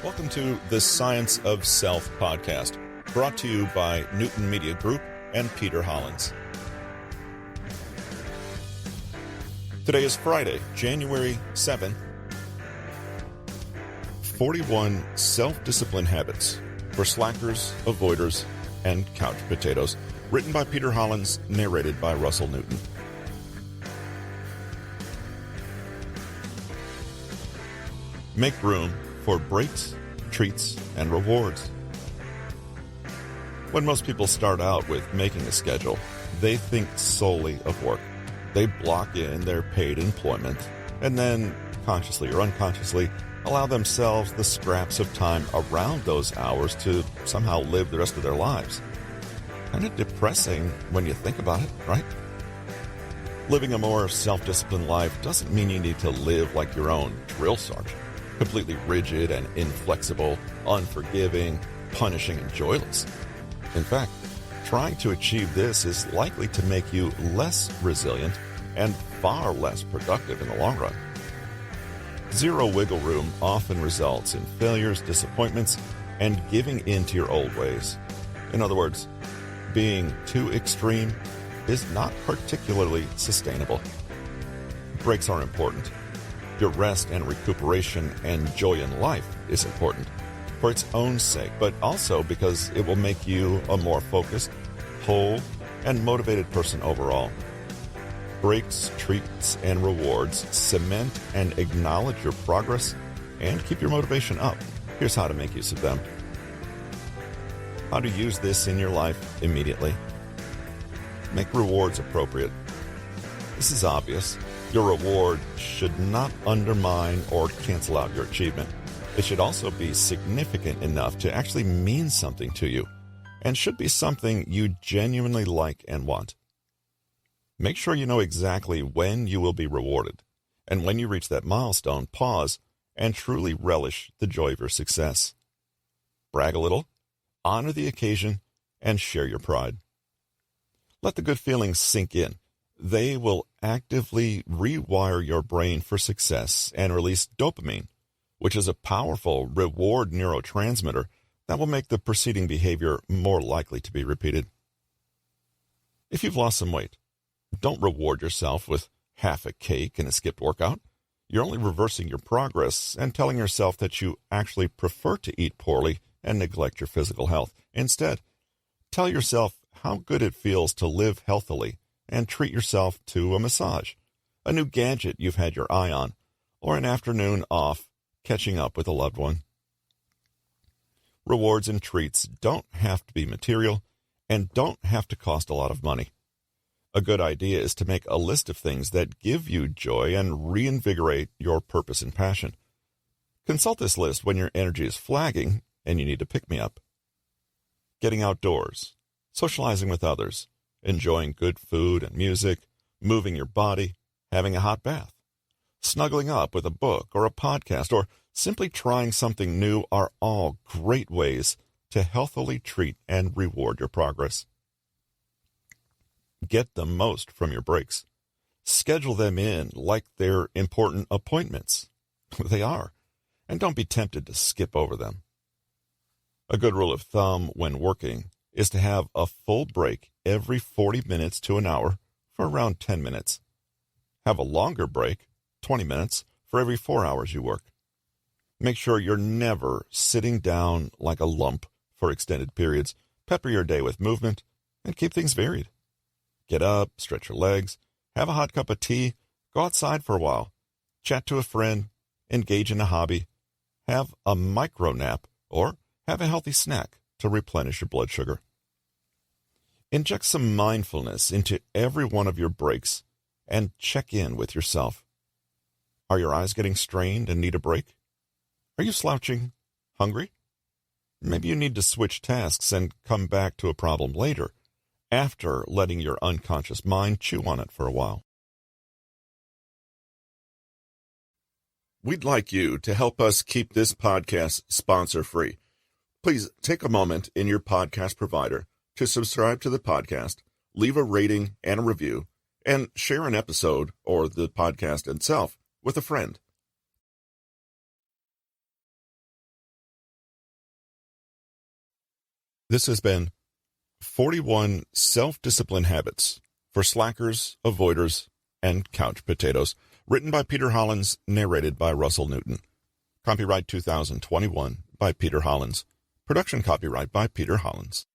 Welcome to the Science of Self podcast, brought to you by Newton Media Group and Peter Hollins. Today is Friday, January 7th. 41 Self-Discipline Habits for Slackers, Avoiders, and Couch Potatoes, written by Peter Hollins, narrated by Russell Newton. Make room for breaks, treats, and rewards. When most people start out with making a schedule, they think solely of work. They block in their paid employment and then, consciously or unconsciously, allow themselves the scraps of time around those hours to somehow live the rest of their lives. Kind of depressing when you think about it, right? Living a more self-disciplined life doesn't mean you need to live like your own drill sergeant, completely rigid and inflexible, unforgiving, punishing, and joyless. In fact, trying to achieve this is likely to make you less resilient and far less productive in the long run. Zero wiggle room often results in failures, disappointments, and giving in to your old ways. In other words, being too extreme is not particularly sustainable. Breaks are important. Your rest and recuperation and joy in life is important for its own sake, but also because it will make you a more focused, whole, and motivated person overall. Breaks, treats, and rewards cement and acknowledge your progress and keep your motivation up. Here's how to make use of them. How to use this in your life immediately. Make rewards appropriate. This is obvious. Your reward should not undermine or cancel out your achievement. It should also be significant enough to actually mean something to you, and should be something you genuinely like and want. Make sure you know exactly when you will be rewarded, and when you reach that milestone, pause and truly relish the joy of your success. Brag a little, honor the occasion, and share your pride. Let the good feelings sink in. They will actively rewire your brain for success and release dopamine, which is a powerful reward neurotransmitter that will make the preceding behavior more likely to be repeated. If you've lost some weight, don't reward yourself with half a cake and a skipped workout. You're only reversing your progress and telling yourself that you actually prefer to eat poorly and neglect your physical health. Instead, tell yourself how good it feels to live healthily and treat yourself to a massage, a new gadget you've had your eye on, or an afternoon off catching up with a loved one. Rewards and treats don't have to be material and don't have to cost a lot of money. A good idea is to make a list of things that give you joy and reinvigorate your purpose and passion. Consult this list when your energy is flagging and you need to pick me up. Getting outdoors, socializing with others, enjoying good food and music, moving your body, having a hot bath, snuggling up with a book or a podcast, or simply trying something new are all great ways to healthily treat and reward your progress. Get the most from your breaks. Schedule them in like they're important appointments. They are, and don't be tempted to skip over them. A good rule of thumb when working is to have a full break every 40 minutes to an hour for around 10 minutes. Have a longer break, 20 minutes, for every 4 hours you work. Make sure you're never sitting down like a lump for extended periods. Pepper your day with movement and keep things varied. Get up, stretch your legs, have a hot cup of tea, go outside for a while, chat to a friend, engage in a hobby, have a micro nap, or have a healthy snack to replenish your blood sugar. Inject some mindfulness into every one of your breaks and check in with yourself. Are your eyes getting strained and need a break? Are you slouching? Hungry? Maybe you need to switch tasks and come back to a problem later, after letting your unconscious mind chew on it for a while. We'd like you to help us keep this podcast sponsor-free. Please take a moment in your podcast provider to subscribe to the podcast, leave a rating and a review, and share an episode or the podcast itself with a friend. This has been 41 Self-Discipline Habits for Slackers, Avoiders, and Couch Potatoes, written by Peter Hollins, narrated by Russell Newton. Copyright 2021 by Peter Hollins. Production copyright by Peter Hollins.